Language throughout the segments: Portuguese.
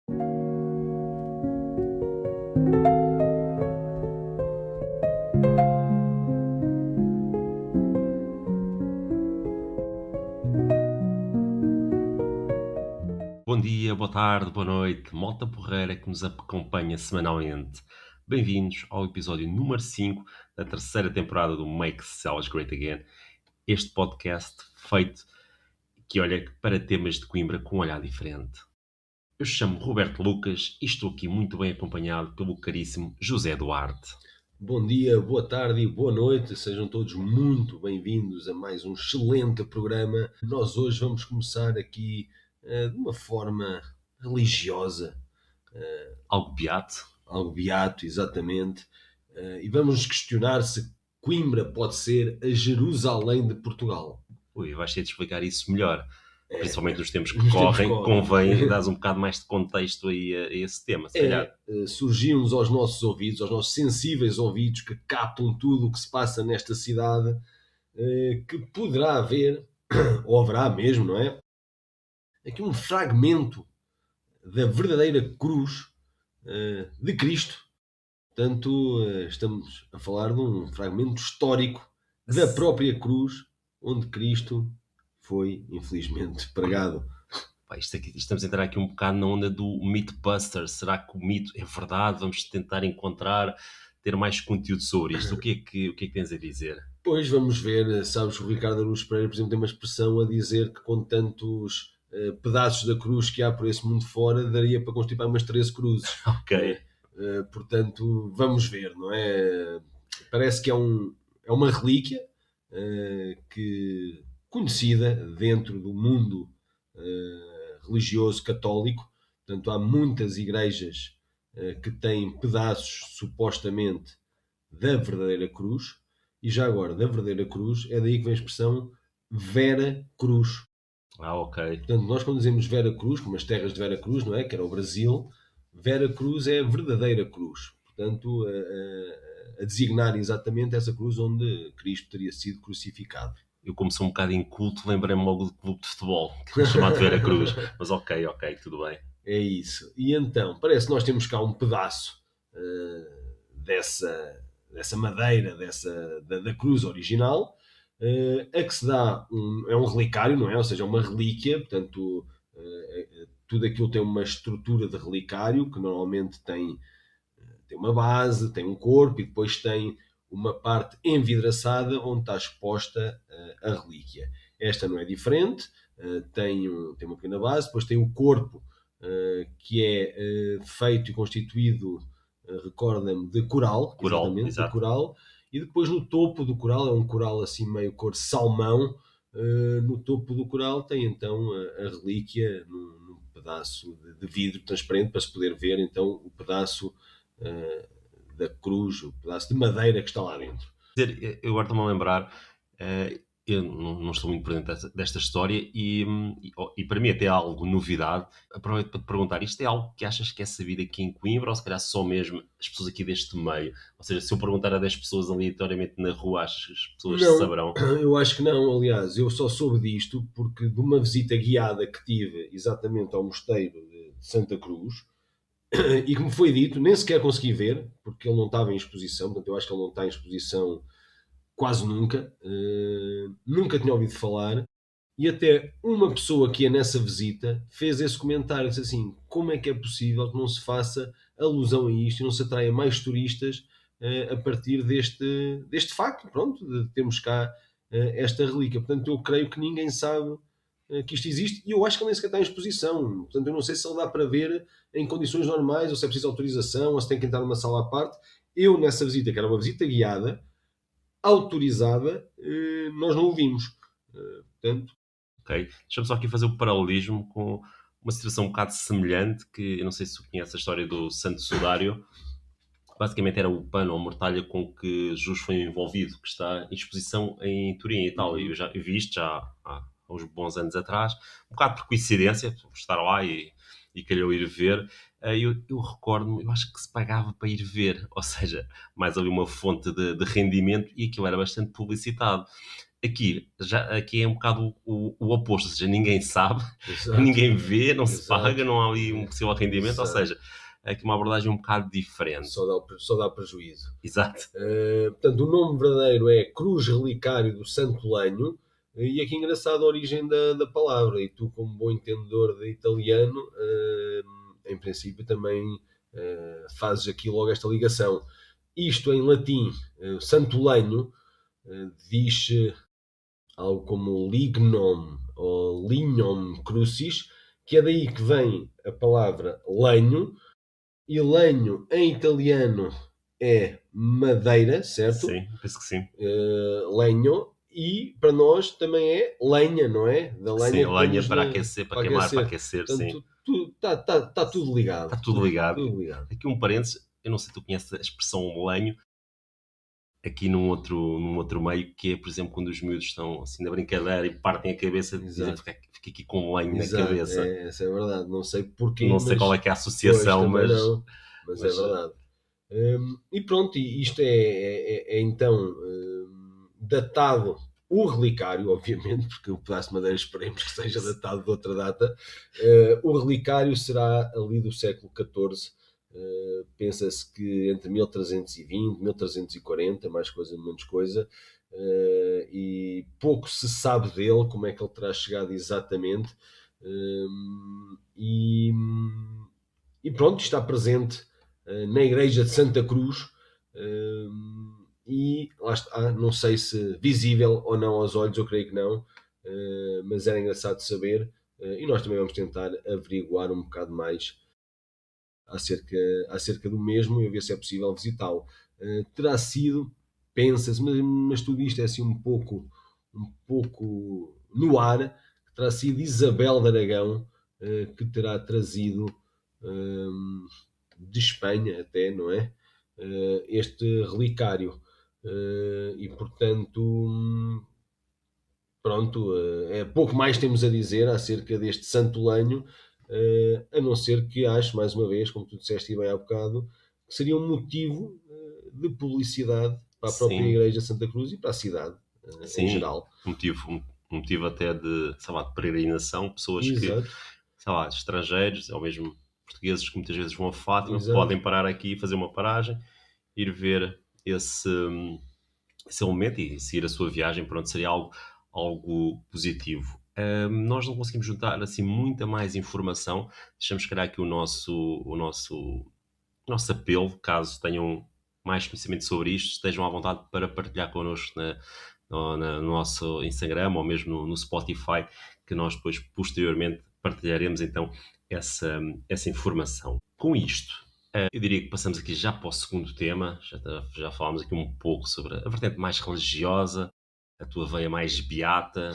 Bom dia, boa tarde, boa noite, malta porreira que nos acompanha semanalmente. Bem-vindos ao episódio número 5 da terceira temporada do Make Sales Great Again. Este podcast feito que olha para temas de Coimbra com um olhar diferente. Eu chamo Roberto Lucas e estou aqui muito bem acompanhado pelo caríssimo José Duarte. Bom dia, boa tarde e boa noite, sejam todos muito bem-vindos a mais um excelente programa. Nós hoje vamos começar aqui de uma forma religiosa, Algo beato? algo beato, exatamente, e vamos nos questionar se Coimbra pode ser a Jerusalém de Portugal. Ui, vais ter de explicar isso melhor. Principalmente nos tempos que Nos tempos que correm, correm. convém dar um bocado mais de contexto aí a esse tema, se calhar. Surgiu-nos aos nossos ouvidos, aos nossos sensíveis ouvidos que captam tudo o que se passa nesta cidade, que poderá haver, ou haverá mesmo, não é? Aqui um fragmento da verdadeira cruz de Cristo. Portanto, estamos a falar de um fragmento histórico da própria cruz onde Cristo foi, infelizmente, pregado. Pá, estamos a entrar aqui um bocado na onda do Mythbusters. Será que o mito é verdade? Vamos tentar encontrar, ter mais conteúdo sobre isto. O que é que tens a dizer? Pois vamos ver, sabes que o Ricardo Araújo Pereira, por exemplo, tem uma expressão a dizer que com tantos pedaços da cruz que há por esse mundo fora, daria para constipar umas 13 cruzes. Ok. Portanto, vamos ver, não é? Parece que é uma relíquia que, conhecida dentro do mundo religioso católico. Portanto, há muitas igrejas que têm pedaços supostamente da verdadeira cruz. E já agora, da verdadeira cruz, é daí que vem a expressão Vera Cruz. Ah, ok. Portanto, nós quando dizemos Vera Cruz, como as terras de Vera Cruz, não é? Que era o Brasil, Vera Cruz é a verdadeira cruz. Portanto, a designar exatamente essa cruz onde Cristo teria sido crucificado. Eu, como sou um bocado inculto, lembrei-me logo do clube de futebol, que é chamado Vera Cruz. Mas ok, tudo bem. É isso. E então, parece que nós temos cá um pedaço dessa madeira, da cruz original, a que se dá é um relicário, não é? Ou seja, uma relíquia, portanto, tudo aquilo tem uma estrutura de relicário, que normalmente tem uma base, tem um corpo e depois tem uma parte envidraçada onde está exposta a relíquia. Esta não é diferente, tem uma pequena base, depois tem o corpo que é feito e constituído, recorda-me, de coral, Coral, exatamente, de exato. coral, e depois no topo do coral, é um coral assim meio cor salmão, no topo do coral tem então a relíquia num pedaço de vidro transparente para se poder ver então o pedaço da cruz, o pedaço de madeira que está lá dentro. Eu agora estou-me a lembrar, eu não estou muito por dentro desta história e para mim até é algo novidade. Aproveito para te perguntar, isto é algo que achas que é sabido aqui em Coimbra ou se calhar só mesmo as pessoas aqui deste meio? Ou seja, se eu perguntar a 10 pessoas aleatoriamente na rua, achas que as pessoas Não, saberão? eu acho que não. Aliás, eu só soube disto porque de uma visita guiada que tive exatamente ao mosteiro de Santa Cruz, e que me foi dito, nem sequer consegui ver, porque ele não estava em exposição, portanto eu acho que ele não está em exposição quase nunca, nunca tinha ouvido falar, e até uma pessoa que ia nessa visita fez esse comentário, disse assim, como é que é possível que não se faça alusão a isto e não se atraia mais turistas a partir deste facto, pronto, de termos cá esta relíquia. Portanto, eu creio que ninguém sabe que isto existe e eu acho que ele nem sequer está em exposição. Portanto, eu não sei se ele dá para ver em condições normais ou se é preciso autorização ou se tem que entrar numa sala à parte. Eu, nessa visita, que era uma visita guiada, autorizada, nós não o vimos. Portanto, Ok? Deixa-me só aqui fazer o paralelismo com uma situação um bocado semelhante, que eu não sei se tu conheces a história do Santo Sudário. Basicamente era o pano ou mortalha com que Jesus foi envolvido, que está em exposição em Turim, Itália. Eu vi isto já há uns bons anos atrás, um bocado por coincidência, por estar lá e e calhou ir ver. Eu recordo-me, eu acho que se pagava para ir ver, ou seja, mais ali uma fonte de rendimento e aquilo era bastante publicitado. Aqui é um bocado o oposto, ou seja, ninguém sabe, Exato, ninguém vê, não se paga, exato, não há ali um possível rendimento, ou exato. seja, é aqui uma abordagem um bocado diferente. Só dá prejuízo. Exato. Portanto, o nome verdadeiro é Cruz Relicário do Santo Lenho, e aqui engraçado a origem da palavra, e tu, como bom entendedor de italiano, em princípio também fazes aqui logo esta ligação. Isto em latim, Santo Lenho, diz algo como lignum ou lignum crucis, que é daí que vem a palavra lenho, e lenho em italiano é madeira, certo? Sim, penso que sim. Lenho, e para nós também é lenha, não é? Da Sim, lenha que lenha pomos para aquecer, para para queimar, para aquecer. aquecer, sim. Portanto, está tudo ligado. Está tudo ligado. Tudo ligado. Aqui um parênteses, eu não sei se tu conheces a expressão lenho, aqui num outro meio, que é, por exemplo, quando os miúdos estão assim na brincadeira e partem a cabeça, dizem Exato. fica aqui com lenho na Exato. cabeça. Essa é verdade. Não sei porquê, Não sei qual é mas que é a pois associação, também não. Mas é mas verdade. E pronto, e isto é então datado o relicário, obviamente, porque o pedaço de madeira esperemos que seja datado de outra data. O relicário será ali do século XIV. Pensa-se que entre 1320 e 1340, mais coisa, menos coisa, e pouco se sabe dele, como é que ele terá chegado exatamente. E, e pronto, está presente na igreja de Santa Cruz, e lá está, não sei se visível ou não aos olhos, eu creio que não, mas era engraçado saber, e nós também vamos tentar averiguar um bocado mais acerca, acerca do mesmo e ver se é possível visitá-lo. Terá sido, pensa-se, mas tudo isto é assim um pouco no ar, terá sido Isabel de Aragão que terá trazido de Espanha até, não é? Este relicário. E portanto, pronto, é pouco mais temos a dizer acerca deste santo lenho, a não ser que acho, mais uma vez, como tu disseste bem há bocado, que seria um motivo de publicidade para a própria sim, Igreja de Santa Cruz e para a cidade em sim, geral. um motivo até de, sei lá, de peregrinação, pessoas que, Exato, sei lá, estrangeiros, ou mesmo portugueses que muitas vezes vão a Fátima, exato. podem parar aqui e fazer uma paragem, ir ver esse elemento e seguir a sua viagem, pronto, seria algo positivo. Nós não conseguimos juntar assim muita mais informação, deixamos calhar aqui o nosso apelo, caso tenham mais conhecimento sobre isto, estejam à vontade para partilhar connosco no nosso Instagram ou mesmo no Spotify, que nós depois posteriormente partilharemos então essa informação. Com isto, eu diria que passamos aqui já para o segundo tema, já falámos aqui um pouco sobre a vertente mais religiosa, a tua veia mais beata.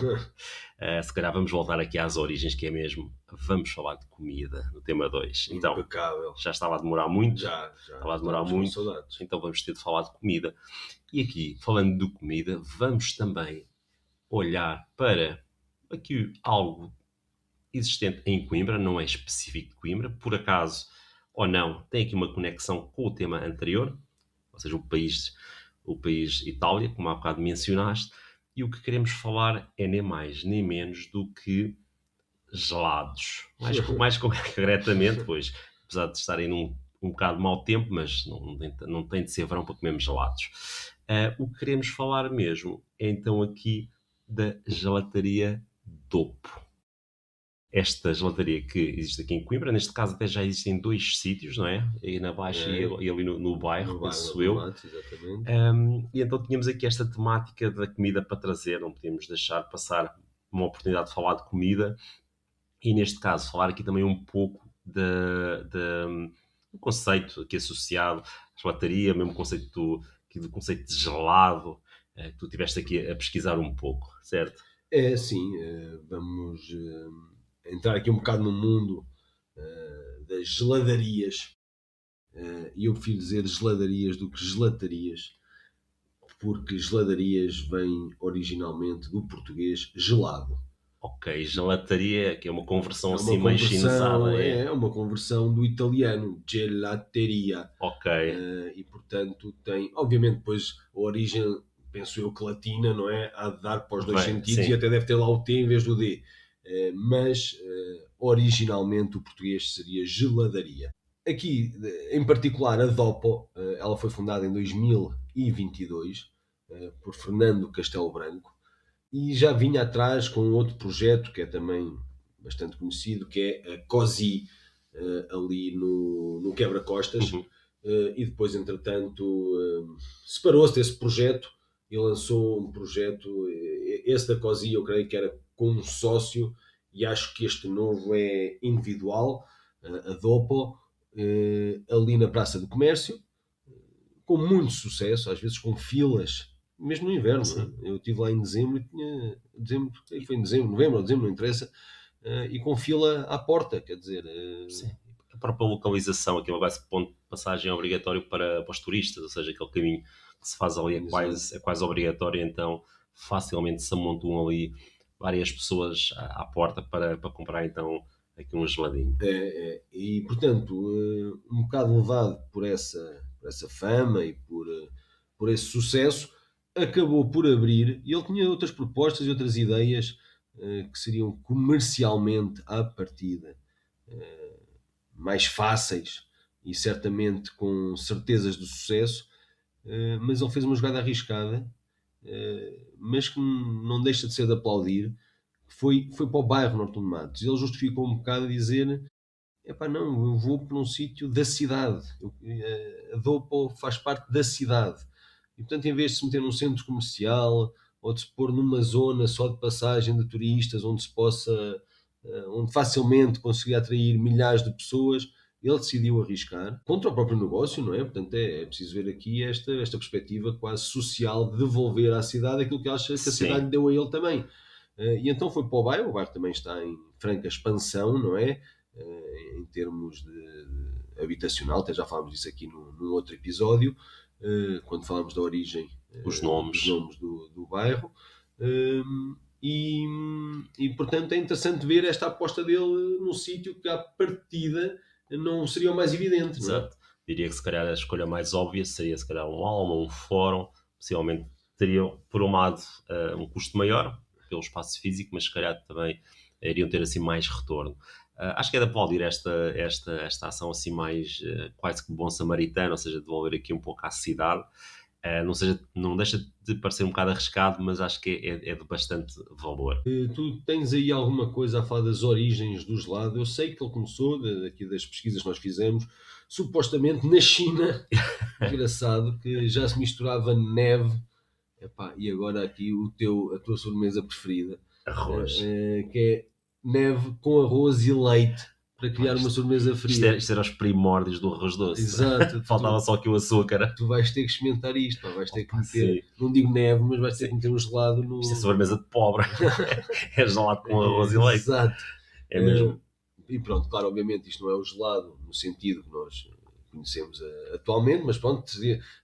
Se calhar vamos voltar aqui às origens, que é mesmo, vamos falar de comida no tema 2. Então, Impecável. já estava a demorar muito, Já estava a demorar estávamos com muito, saudades. então vamos ter de falar de comida. E aqui, falando de comida, vamos também olhar para aqui algo existente em Coimbra, não é específico de Coimbra, por acaso ou não, tem aqui uma conexão com o tema anterior, ou seja, o país Itália, como há bocado mencionaste, e o que queremos falar é nem mais nem menos do que gelados. Mais concretamente, pois, apesar de estarem num um bocado de mau tempo, mas não tem de ser verão para comermos gelados. O que queremos falar mesmo é então aqui da gelataria Dopo. Esta gelataria que existe aqui em Coimbra, neste caso até já existem dois sítios, não é? Aí na Baixa É, e ali no bairro, no bairro penso do eu. Matos, exatamente. E então tínhamos aqui esta temática da comida para trazer, não podíamos deixar passar uma oportunidade de falar de comida e neste caso falar aqui também um pouco do conceito aqui associado à gelataria, mesmo do conceito de gelado, que tu estiveste aqui a pesquisar um pouco, certo? É sim, vamos entrar aqui um bocado no mundo das geladarias, e eu prefiro dizer geladarias do que gelatarias, porque geladarias vem originalmente do português gelado. Ok, gelataria, que é uma conversão É assim uma meio chinesada, conversão, é? é uma conversão do italiano, gelateria. Ok, E portanto tem, obviamente, depois a origem, penso eu que latina, não é? Há de dar para os dois vem, sentidos e sim. até deve ter lá o T em vez do D. Mas originalmente o português seria geladaria. Aqui, em particular, a DOPO, ela foi fundada em 2022 por Fernando Castelo Branco e já vinha atrás com outro projeto que é também bastante conhecido, que é a COSI, ali no Quebra-Costas, Uhum, e depois, entretanto, separou-se desse projeto e lançou um projeto, esse da COSI eu creio que era com um sócio, e acho que este novo é individual, a DOPO, ali na Praça do Comércio, com muito sucesso, às vezes com filas, mesmo no inverno. sim. Eu estive lá em dezembro e tinha. Dezembro, foi em dezembro, novembro ou dezembro, não interessa, e com fila à porta, quer dizer. Sim. A própria localização, aquilo vai-se ponto de passagem obrigatório para os turistas, ou seja, aquele caminho que se faz ali Exato. é quase obrigatório, então facilmente se amontoam ali várias pessoas à porta para comprar então aqui um geladinho. E portanto, um bocado levado por essa fama e por esse sucesso, acabou por abrir. E ele tinha outras propostas e outras ideias que seriam comercialmente à partida mais fáceis e certamente com certezas de sucesso, mas ele fez uma jogada arriscada, mas que não deixa de ser de aplaudir. Foi para o bairro Norte de Matos. Ele justificou um bocado a dizer: epá, não, eu vou para um sítio da cidade. A Dopo faz parte da cidade. E, portanto, em vez de se meter num centro comercial ou de se pôr numa zona só de passagem de turistas, onde se possa, onde facilmente conseguir atrair milhares de pessoas, ele decidiu arriscar contra o próprio negócio, não é? Portanto, é preciso ver aqui esta perspectiva quase social de devolver à cidade aquilo que acha que a cidade Sim, lhe deu a ele também. E então foi para o bairro também está em franca expansão, não é? Em termos de habitacional, até já falámos disso aqui num outro episódio, quando falámos da origem os dos nomes. nomes do bairro. E, portanto é interessante ver esta aposta dele num sítio que à partida não seria o mais evidente, não é? Exato. Diria que se calhar a escolha mais óbvia seria se calhar um Alma, um Fórum, possivelmente teriam, por um lado, um custo maior pelo espaço físico, mas se calhar também iriam ter assim mais retorno. Acho que é de aplaudir esta ação assim mais quase que bom samaritano, ou seja, devolver aqui um pouco à cidade. Não deixa de parecer um bocado arriscado, mas acho que é de bastante valor. Tu tens aí alguma coisa a falar das origens do gelado? Eu sei que ele começou, daqui das pesquisas que nós fizemos, supostamente na China. Engraçado que já se misturava neve. Epá, e agora aqui a tua sobremesa preferida, Arroz. que é neve com arroz e leite para Pá, criar uma sobremesa fria. isto era os primórdios do arroz doce. Exato, Faltava só aqui o açúcar. tu vais ter que experimentar isto, pá, vais ter que Opa, meter, sim, não digo neve, mas vais ter sim. que meter um gelado Isto é no. sobremesa de pobre. É gelado com arroz e leite. Exato. É Eh, mesmo. e pronto, claro, obviamente isto não é o gelado no sentido que nós conhecemos atualmente, mas pronto,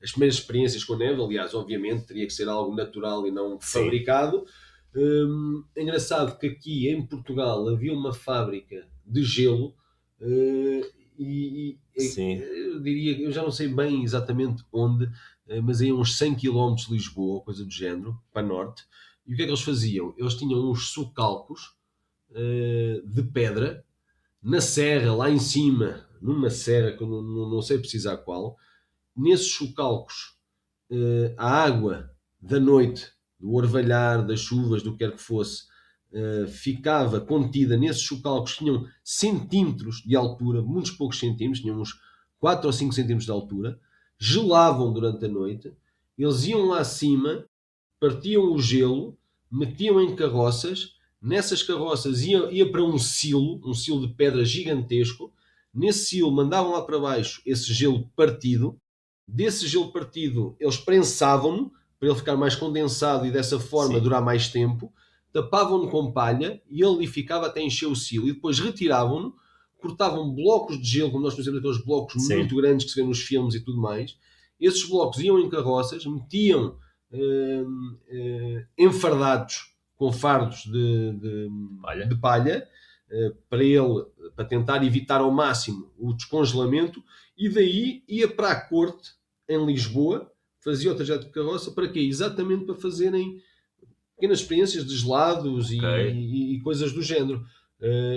as primeiras experiências com neve, aliás, obviamente teria que ser algo natural e não Sim, fabricado. É engraçado que aqui em Portugal havia uma fábrica de gelo, sim. eu diria, eu já não sei bem exatamente onde, mas aí a uns 100 km de Lisboa, coisa do género, para norte. E o que é que eles faziam? Eles tinham uns socalcos de pedra na serra, lá em cima, numa serra que eu não sei precisar qual. Nesses chocalcos, a água da noite, do orvalhar, das chuvas, do que quer que fosse, ficava contida nesses chocalcos que tinham centímetros de altura, muitos poucos centímetros, tinham uns 4 ou 5 centímetros de altura, gelavam durante a noite, eles iam lá acima, partiam o gelo, metiam em carroças, nessas carroças ia para um silo de pedra gigantesco, nesse silo mandavam lá para baixo esse gelo partido, desse gelo partido eles prensavam-no para ele ficar mais condensado e dessa forma Sim, durar mais tempo, tapavam-no com palha e ele ali ficava até encher o silo e depois retiravam-no, cortavam blocos de gelo, como nós conhecemos aqueles blocos sim. muito grandes que se vê nos filmes e tudo mais. Esses blocos iam em carroças, metiam enfardados com fardos Olha, de palha, para tentar evitar ao máximo o descongelamento, e daí ia para a corte em Lisboa, fazia o trajeto de carroça, para quê? Exatamente para fazerem pequenas experiências de gelados ok. e coisas do género.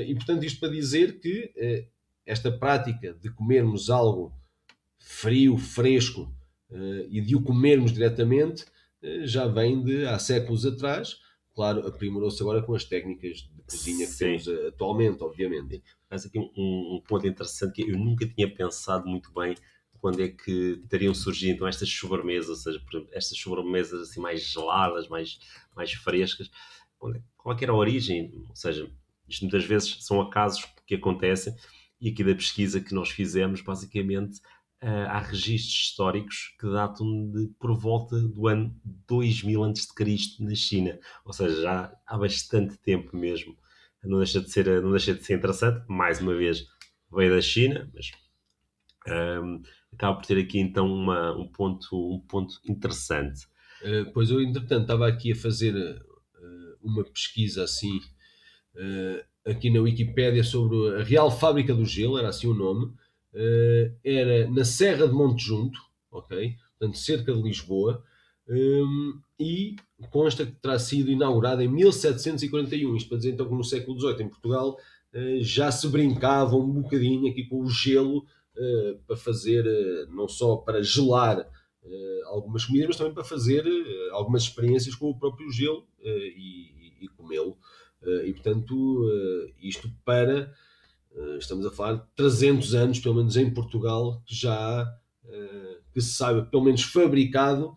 E portanto, isto para dizer que esta prática de comermos algo frio, fresco, e de o comermos diretamente, já vem de há séculos atrás. Claro, aprimorou-se agora com as técnicas de cozinha que temos Sim. atualmente, obviamente. Mas aqui um ponto interessante que eu nunca tinha pensado muito bem quando é que teriam surgido então estas sobremesas, ou seja, por exemplo, estas sobremesas assim mais geladas, mais frescas. Qual é que era a origem? Ou seja, isto muitas vezes são acasos que acontecem e aqui da pesquisa que nós fizemos, basicamente, há registros históricos que datam de por volta do ano 2000 a.C. na China. Ou seja, já há bastante tempo mesmo. Não deixa de ser interessante. Mais uma vez, veio da China, mas acaba por ter aqui então um ponto interessante. Pois eu, entretanto, estava aqui a fazer uma pesquisa assim, aqui na Wikipédia, sobre a Real Fábrica do Gelo, era assim o nome. Era na Serra de Monte Junto, ok? Portanto, cerca de Lisboa, e consta que terá sido inaugurada em 1741. Isto para dizer então que no século XVIII, em Portugal, já se brincava um bocadinho aqui com o gelo, para fazer, não só para gelar algumas comidas, mas também para fazer algumas experiências com o próprio gelo, e comê-lo. E portanto, isto para, estamos a falar de 300 anos, pelo menos em Portugal, que já há, que se saiba, pelo menos fabricado,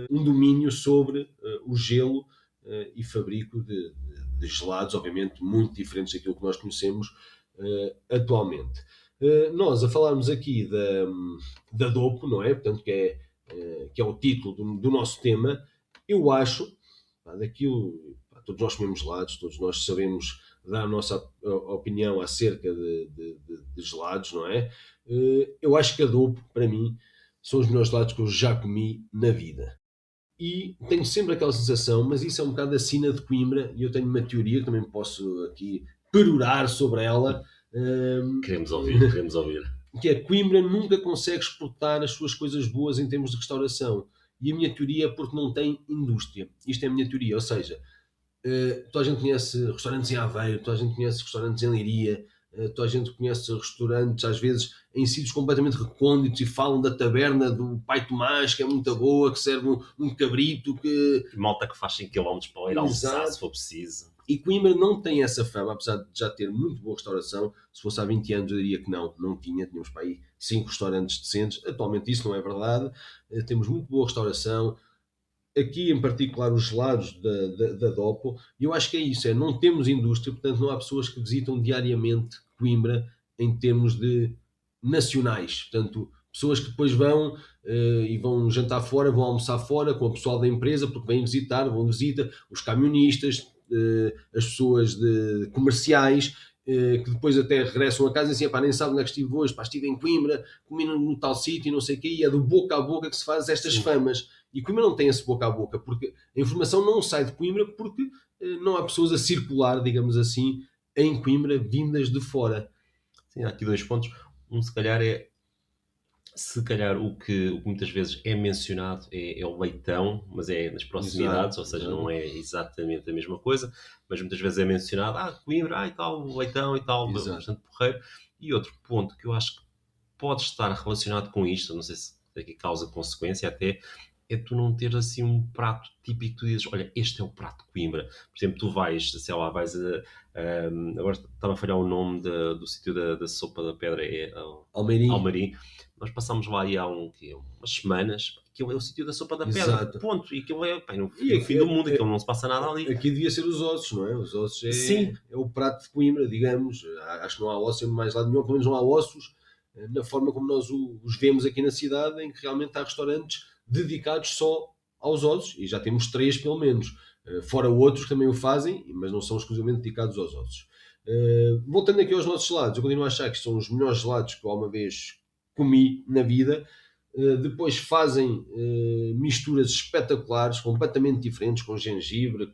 um domínio sobre o gelo, e fabrico de gelados, obviamente muito diferentes daquilo que nós conhecemos atualmente. Nós a falarmos aqui da DOPO, não é? Portanto, que é o título do nosso tema. Eu acho, pá, daquilo, pá, todos nós comemos gelados, todos nós sabemos dar a nossa opinião acerca de gelados, não é? Eu acho que a DOPO, para mim, são os melhores gelados que eu já comi na vida. E tenho sempre aquela sensação, mas isso é um bocado da sina de Coimbra, e eu tenho uma teoria que também posso aqui perorar sobre ela, Queremos ouvir, queremos ouvir. que é: Coimbra nunca consegue exportar as suas coisas boas em termos de restauração. E a minha teoria é porque não tem indústria. Isto é a minha teoria, ou seja, toda a gente conhece restaurantes em Aveiro, toda a gente conhece restaurantes em Leiria, toda a gente conhece restaurantes, às vezes, em sítios completamente recônditos, e falam da taberna do Pai Tomás, que é muito boa, que serve um cabrito, que... E malta que faz 5 km para ir almoçar, se Exato. for preciso. E Coimbra não tem essa fama, apesar de já ter muito boa restauração. Se fosse há 20 anos, eu diria que não tinha. Tínhamos para aí 5 restaurantes decentes. Atualmente isso não é verdade. Temos muito boa restauração. Aqui, em particular, os gelados da DOPO. E eu acho que é isso: não temos indústria, portanto não há pessoas que visitam diariamente Coimbra em termos de nacionais. Portanto, pessoas que depois vão, e vão jantar fora, vão almoçar fora com o pessoal da empresa, porque vêm visitar, vão visitar os camionistas, as pessoas comerciais, que depois até regressam a casa e assim: pá, nem sabe onde é que estive hoje, pá, estive em Coimbra, comi no tal sítio, não sei o quê, e é do boca a boca que se faz estas Sim. famas. E Coimbra não tem esse boca a boca, porque a informação não sai de Coimbra, porque não há pessoas a circular, digamos assim, em Coimbra, vindas de fora. Sim, há aqui dois pontos. Um, se calhar o que muitas vezes é mencionado é o leitão, mas é nas proximidades, Exato, ou seja, não exato, é exatamente a mesma coisa, mas muitas vezes é mencionado, Coimbra, e tal, leitão e tal, exato. bastante porreiro. E outro ponto que eu acho que pode estar relacionado com isto, não sei se aqui causa consequência até, é tu não ter assim um prato típico que tu dizes: olha, este é o prato de Coimbra. Por exemplo, tu vais, sei lá, agora estava a falhar o nome do sítio da sopa da pedra, é Almeirim, Almarim. Nós passámos lá aí há umas semanas. Aquilo é o sítio da sopa da pedra, exato. ponto. E aquilo é, pá, no, E no fim do mundo, aquilo não se passa nada ali. aqui devia ser os ossos, não é? Os ossos Sim, é o prato de Coimbra, digamos. Acho que não há ossos em mais lado nenhum, pelo menos não há ossos na forma como nós os vemos aqui na cidade, em que realmente há restaurantes dedicados só aos ossos, e já temos três pelo menos. Fora outros que também o fazem, mas não são exclusivamente dedicados aos ossos. Voltando aqui aos nossos gelados, eu continuo a achar que são os melhores gelados que eu alguma vez comi na vida. Depois fazem misturas espetaculares, completamente diferentes, com gengibre,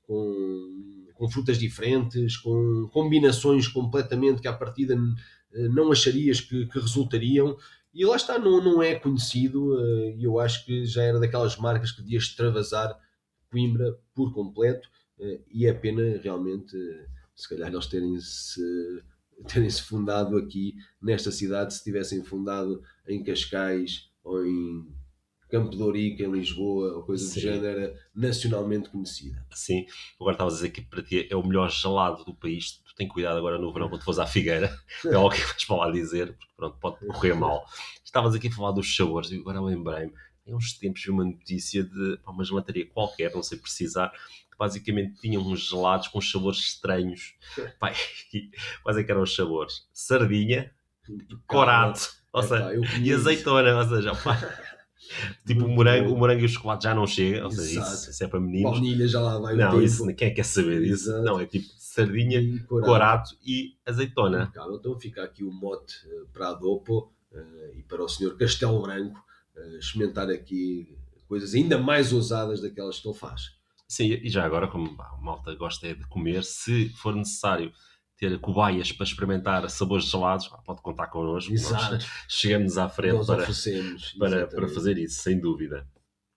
com frutas diferentes, com combinações completamente que à partida não acharias que resultariam. E lá está, não é conhecido, e eu acho que já era daquelas marcas que devia extravasar Coimbra por completo, e é pena realmente, se calhar, eles terem-se fundado aqui nesta cidade. Se tivessem fundado em Cascais ou em Campo de Ourique, em Lisboa, ou coisa do Sim, género, era nacionalmente conhecida. sim. Agora estavas a dizer que para ti é o melhor gelado do país. Tu tem cuidado agora no verão quando fores à Figueira. É algo que vais para lá dizer, porque pronto, pode correr mal. Estavas aqui a falar dos sabores e agora lembrei-me. Há uns tempos vi uma notícia de uma gelataria qualquer, não sei precisar, que basicamente tinha uns gelados com sabores estranhos. Pá, e quais é que eram os sabores? Sardinha, Impecável. corato, ou Epá, seja, eu e comia isso. azeitona, ou seja, pá, tipo Muito o bom. morango e o chocolate já não chega, ou seja, Exato. isso é para meninos. Baunilha já lá vai o Não, isso, tempo. quem é que quer saber disso? Não, Exato. é tipo sardinha, E corato. corato e azeitona. Impecável. Então fica aqui o mote para a Dopo, e para o senhor Castelo Branco experimentar aqui coisas ainda mais ousadas daquelas que ele faz. Sim, e já agora, como a malta gosta é de comer, se for necessário ter cobaias para experimentar sabores gelados, pode contar connosco, nós Exato. chegamos à frente Nós oferecemos, para exatamente. fazer isso, sem dúvida.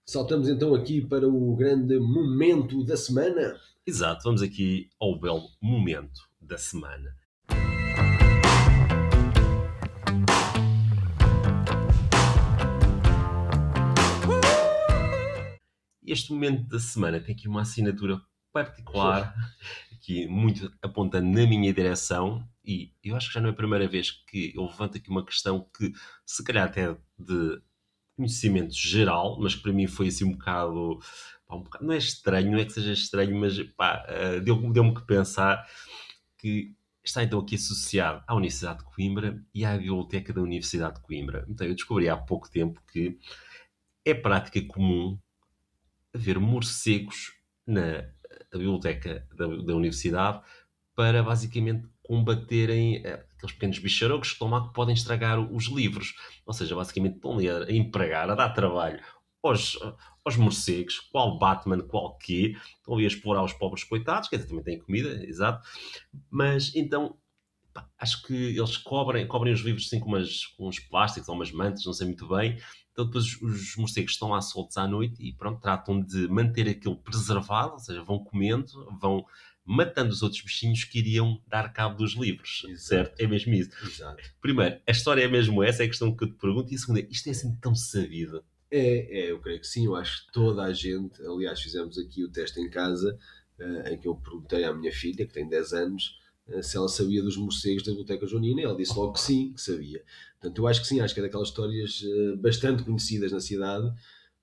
Saltamos então aqui para o grande momento da semana. Exato, vamos aqui ao belo momento da semana. Este momento da semana tem aqui uma assinatura particular, que muito aponta na minha direção, e eu acho que já não é a primeira vez que eu levanto aqui uma questão que, se calhar até de conhecimento geral, mas que para mim foi assim um bocado, não é estranho, não é que seja estranho, mas pá, deu-me que pensar que está então aqui associado à Universidade de Coimbra e à Biblioteca da Universidade de Coimbra. Então eu descobri há pouco tempo que é prática comum haver morcegos na biblioteca da universidade para basicamente combaterem aqueles pequenos bicharocos que estão lá que podem estragar os livros. Ou seja, basicamente estão ali a empregar, a dar trabalho aos, aos morcegos, qual Batman, qual quê, estão ali a explorar os pobres coitados, que também têm comida, exato, mas então pá, acho que eles cobrem os livros assim com uns plásticos ou umas mantas, não sei muito bem. Então depois os morcegos estão lá soltos à noite e pronto, tratam de manter aquilo preservado, ou seja, vão comendo, vão matando os outros bichinhos que iriam dar cabo dos livros, certo? Exato, É mesmo isso. exato. Primeiro, a história é mesmo essa, é a questão que eu te pergunto. E a segunda, isto é assim tão sabido. Eu creio que sim. Eu acho que toda a gente, aliás, fizemos aqui o teste em casa, em que eu perguntei à minha filha, que tem 10 anos, se ela sabia dos morcegos da Biblioteca Joanina, e ela disse logo que sim, que sabia. Portanto, eu acho que sim, acho que é daquelas histórias bastante conhecidas na cidade,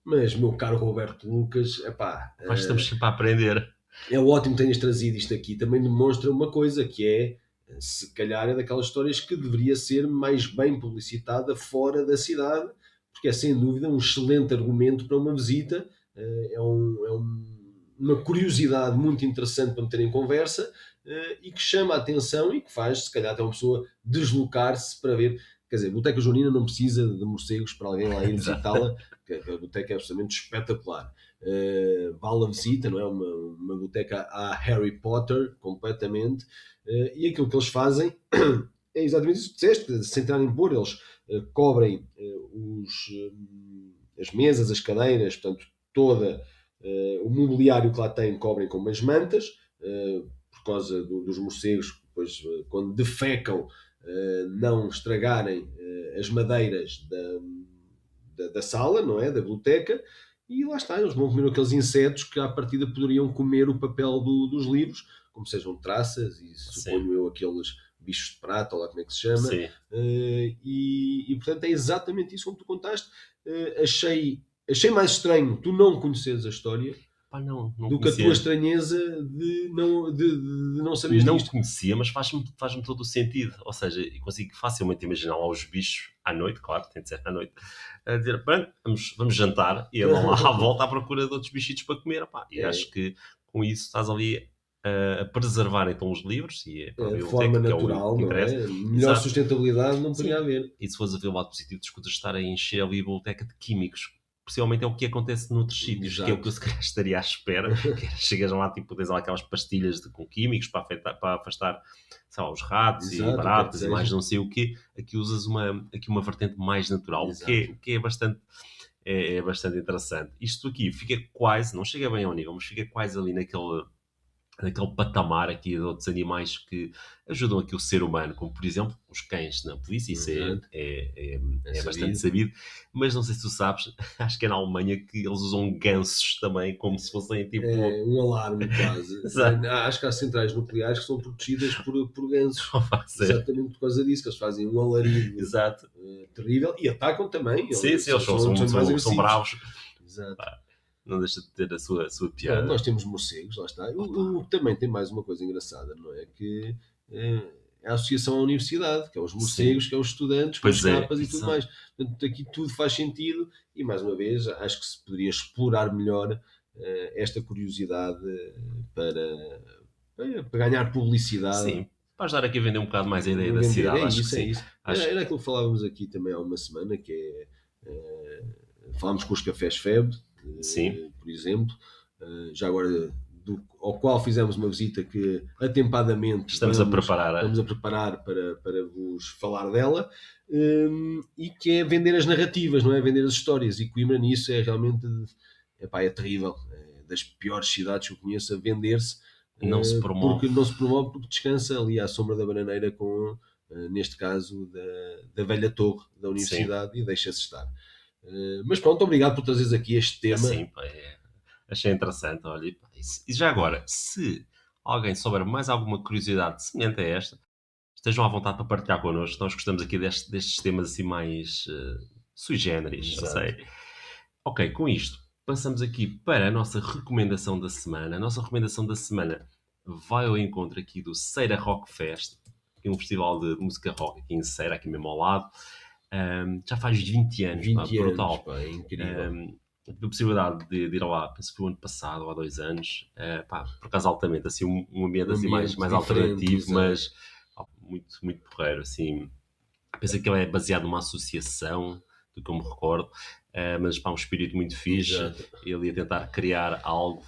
mas, meu caro Roberto Lucas, epá, Nós estamos sempre a aprender. é ótimo que tenhas trazido isto aqui. Também demonstra uma coisa, que é, se calhar, é daquelas histórias que deveria ser mais bem publicitada fora da cidade, porque é sem dúvida um excelente argumento para uma visita. Uma curiosidade muito interessante para meter em conversa, e que chama a atenção e que faz, se calhar, até uma pessoa deslocar-se para ver. Quer dizer, a Biblioteca Joanina não precisa de morcegos para alguém lá ir Exato. visitá-la, que a biblioteca é absolutamente espetacular. Vale a visita, não é? Uma biblioteca a Harry Potter, completamente. E aquilo que eles fazem é exatamente isso que disseste, sem entrar em pôr, eles cobrem as mesas, as cadeiras, portanto, toda o mobiliário que lá tem cobrem com umas mantas, por causa dos morcegos, depois, quando defecam, não estragarem as madeiras da sala, não é? Da biblioteca, e lá está, eles vão comer aqueles insetos que à partida poderiam comer o papel dos livros, como sejam traças e Sim, suponho eu aqueles bichos de prata, ou lá como é que se chama, sim. e portanto é exatamente isso como tu contaste. Achei mais estranho tu não conheceres a história Pá, não do que a tua conhecia. estranheza de não saberes Não disto. conhecia, mas faz-me todo o sentido. Ou seja, eu consigo facilmente imaginar lá os bichos à noite, claro, tem de ser à noite, a dizer, pronto, vamos jantar, e andam lá à volta à procura de outros bichitos para comer. Opá, e É, acho que com isso estás ali a preservar então os livros e a própria de forma biblioteca, que é o natural, que não interessa. é? Melhor Exato. sustentabilidade não poderia Sim. haver. E se fores a ver o lado positivo, escutas estar a encher ali a biblioteca de químicos. possivelmente é o que acontece noutros sítios, que é o que eu Exato. se calhar estaria à espera, que era, chegas lá, tipo, tens lá aquelas pastilhas com químicos para afastar, sei lá, os ratos e Exato, o que é que baratas e mais seja. não sei o quê. Aqui usas uma vertente mais natural, Exato. o que é bastante é bastante interessante. Isto aqui fica quase, não chega bem ao nível, mas fica quase ali naquele patamar aqui de outros animais que ajudam aqui o ser humano, como por exemplo os cães na polícia, isso Exato. É é bastante sabido. sabido, mas não sei se tu sabes, acho que é na Alemanha que eles usam gansos também, como se fossem tipo. É um alarme quase. Exato, Acho que há centrais nucleares que são protegidas por gansos. não vai ser. Exatamente por causa disso, que eles fazem um alarido Exato. terrível e atacam também. Sim, Eles sim, eles são dos animais são agressivos. bravos. Exato. Pá, não deixa de ter sua Pronto, piada. nós temos morcegos, lá está. Opa, Também tem mais uma coisa engraçada, não é? Que é a associação à universidade, que é os sim, morcegos, que é os estudantes com as pois é, capas e tudo exato. mais. Portanto, aqui tudo faz sentido e, mais uma vez, acho que se poderia explorar melhor esta curiosidade para ganhar publicidade. Sim, para ajudar aqui a vender um bocado mais a ideia da Vender, cidade, acho que é sim. isso. Acho Era aquilo que falávamos aqui também há uma semana, que é. Falámos com os cafés FEB, sim, por exemplo, já agora ao qual fizemos uma visita que atempadamente estamos a preparar. estamos a preparar para vos falar dela, e que é vender as narrativas, não é? Vender as histórias. E Coimbra nisso é realmente epá, é terrível. É das piores cidades que eu conheço a vender-se, Não se promove. porque não se promove, porque descansa ali à sombra da bananeira com, neste caso, da velha torre da Sim, universidade e deixa-se estar. Mas pronto, obrigado por trazeres aqui este assim, tema. pá, achei interessante. Olha, e, pá, e já agora, se alguém souber mais alguma curiosidade semelhante a esta, estejam à vontade para partilhar connosco. Nós gostamos aqui destes temas assim mais sui generis, não Exato. sei. Ok, com isto, passamos aqui para a nossa recomendação da semana. A nossa recomendação da semana vai ao encontro aqui do Ceira Rock Fest, que é um festival de música rock aqui em Ceira, aqui mesmo ao lado. Já faz 20 anos, pá, 20 anos, brutal. pá, é incrível. Tive a possibilidade de ir lá, penso que foi o ano passado ou há 2 anos. Pá, por acaso altamente, assim, um ambiente Um assim ambiente mais diferente, alternativo, exato. mas muito, muito porreiro, assim. Penso que ele é baseado numa associação, do que eu me recordo, mas pá, um espírito muito fixe. Exato. Ele ia tentar criar algo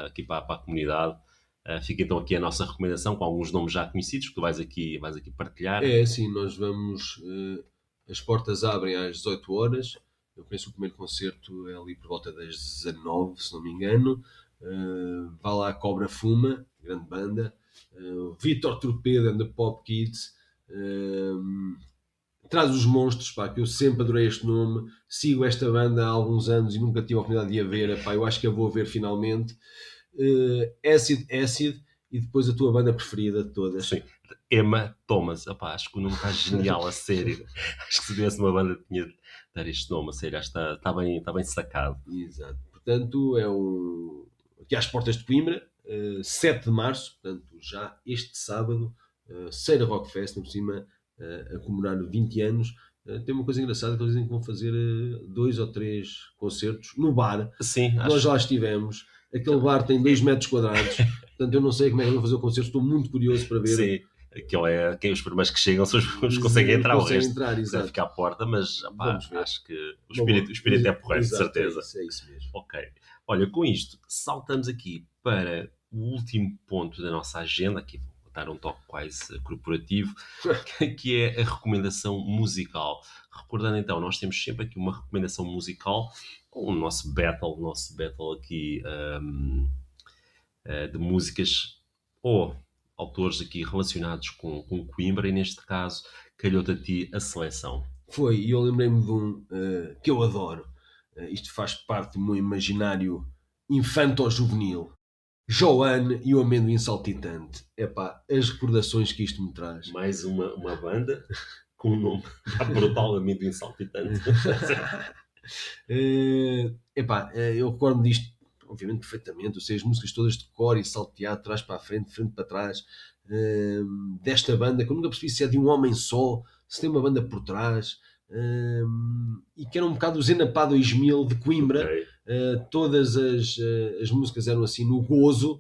aqui para a comunidade. Fica então aqui a nossa recomendação com alguns nomes já conhecidos que tu vais aqui partilhar. É assim, nós vamos. As portas abrem às 18 horas. Eu penso que o primeiro concerto é ali por volta das 19, se não me engano. Vá lá Cobra Fuma, grande banda. Vitor Torpedo and the Pop Kids. Traz os Monstros, pá, que eu sempre adorei este nome. Sigo esta banda há alguns anos e nunca tive a oportunidade de a ver. Pá, eu acho que a vou ver finalmente. Acid e depois a tua banda preferida de todas. Sim. Emma Thomas. Opá, acho que o nome está genial, a sério. Acho que se tivesse uma banda tinha de dar este nome, a sério. Acho que está bem sacado. Exato. Portanto, é um. Aqui às portas de Coimbra, 7 de março, portanto, já este sábado, Ceira Rock Fest, por cima, a comemorar 20 anos. Tem uma coisa engraçada que eles dizem que vão fazer 2 ou 3 concertos no bar. Sim, Nós acho lá estivemos. Aquele que bar tem 2 metros quadrados, portanto, eu não sei como é que vão fazer o concerto. Estou muito curioso para ver. sim. Aquilo é quem os primeiros que chegam são os que conseguem entrar, o Consegue resto entrar, deve exato. ficar à porta, mas opá, Vamos ver. acho que o Bom, espírito é porreiro, de exato, certeza. é isso mesmo. Ok. Olha, com isto, saltamos aqui para o último ponto da nossa agenda, aqui vou dar um toque quase corporativo, que é a recomendação musical. Recordando então, nós temos sempre aqui uma recomendação musical com o nosso battle aqui de músicas ou autores aqui relacionados com Coimbra, e neste caso calhou-te a ti a seleção. Foi, e eu lembrei-me de um que eu adoro. Isto faz parte do meu imaginário infanto-juvenil. Joanne e o amendoim saltitante. Epá, as recordações que isto me traz. Mais uma banda com um nome brutalmente insaltitante. Epá, eu recordo disto, obviamente, perfeitamente. Eu sei as músicas todas de cor e salteado, trás para a frente, frente para trás. Desta banda, que eu nunca percebi se é de um homem só, se tem uma banda por trás. E que era um bocado o Zenapá 2000 de Coimbra. Ok. Todas as músicas eram assim no gozo,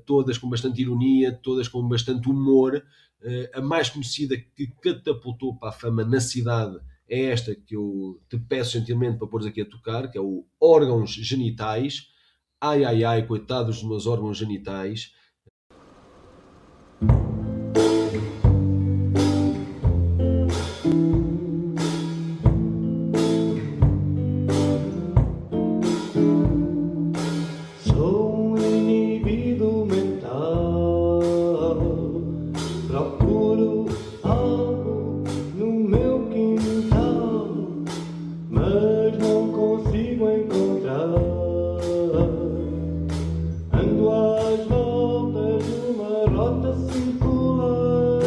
todas com bastante ironia, todas com bastante humor. A mais conhecida que catapultou para a fama na cidade é esta que eu te peço gentilmente para pôres aqui a tocar, que é o Órgãos Genitais. Ai, ai, ai, coitados dos meus órgãos genitais. Sou um indivíduo mental, procuro algo no meu quintal, mas não consigo encontrar. Ando às voltas numa rota circular,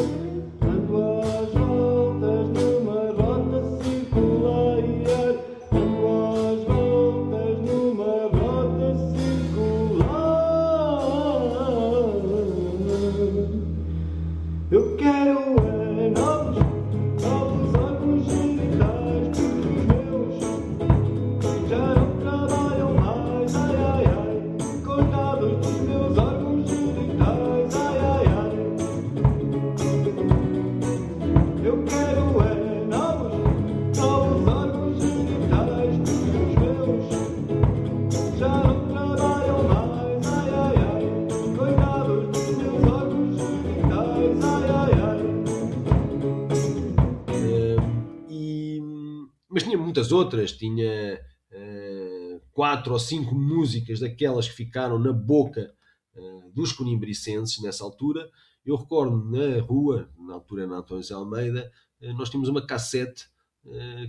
ando às voltas numa rota circular, ando às voltas numa rota circular. Eu quero novos órgãos genitais, porque os meus já não trabalham mais. Ai, ai, ai, coitados dos meus órgãos genitais. Ai, ai, ai. Eu quero novos órgãos genitais, porque os meus já não trabalham mais. Ai, ai, ai, coitados dos meus órgãos genitais. Ai, ai, ai. Mas tinha muitas outras, tinha 4 ou 5 músicas daquelas que ficaram na boca dos conimbricenses nessa altura. Eu recordo na rua, na altura na António José Almeida, nós tínhamos uma cassete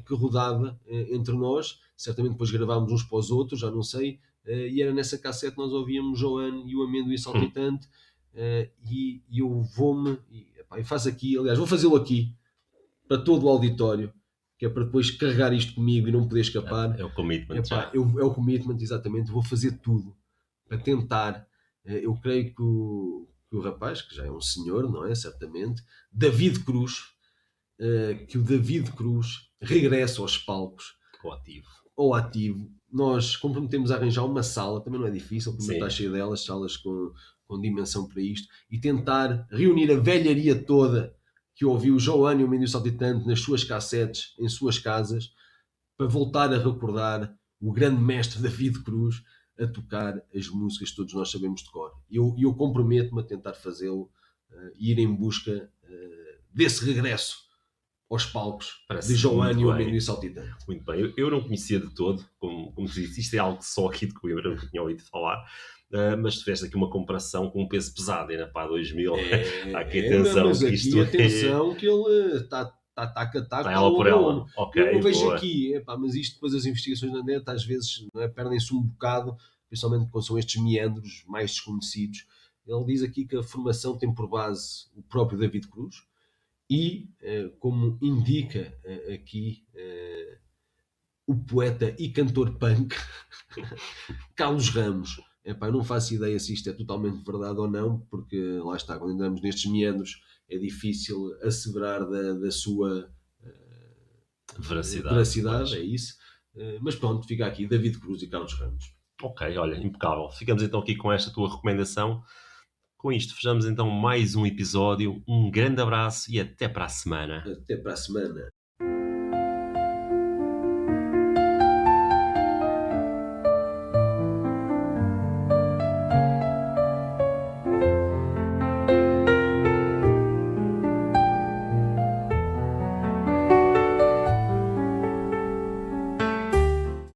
que rodava entre nós, certamente depois gravámos uns para os outros, já não sei, e era nessa cassete que nós ouvíamos Joanne e o Amendoim Saltitante, e eu vou-me, e faço aqui, aliás, vou fazê-lo aqui, para todo o auditório, que é para depois carregar isto comigo e não poder escapar. É o commitment Epá, já. é o commitment, exatamente. Vou fazer tudo para tentar. Eu creio que o rapaz, que já é um senhor, não é? Certamente, David Cruz, que o David Cruz regresse aos palcos, Coativo. ao ativo. Nós comprometemos a arranjar uma sala, também não é difícil, porque não Sim. está cheio delas, salas com dimensão para isto, e tentar reunir a velharia toda que ouviu Joanne e o Menino Saltitante nas suas cassetes, em suas casas, para voltar a recordar o grande mestre David Cruz a tocar as músicas que todos nós sabemos de cor. E eu comprometo-me a tentar fazê-lo e ir em busca desse regresso aos palcos Parece de Joanne muito e o bem. Menino Saltitante. Muito bem, eu não conhecia de todo, como tu disse, isto é algo só aqui de Coimbra, nunca tinha ouvido falar, mas tu fizeste aqui uma comparação com um peso pesado, ainda para 2000, há aqui atenção, mas aqui isto atenção que ele está taca a taca, está ela por ela, ok, eu vejo boa. aqui, mas isto depois as investigações na net às vezes não é, perdem-se um bocado, principalmente quando são estes meandros mais desconhecidos. Ele diz aqui que a formação tem por base o próprio David Cruz e, como indica aqui o poeta e cantor punk Carlos Ramos. Eu não faço ideia se isto é totalmente verdade ou não, porque lá está, quando andamos nestes meandros é difícil asseverar da sua veracidade, é isso. Mas pronto, fica aqui David Cruz e Carlos Ramos. Ok, olha, impecável. Ficamos então aqui com esta tua recomendação. Com isto, fechamos então mais um episódio. Um grande abraço e até para a semana. Até para a semana.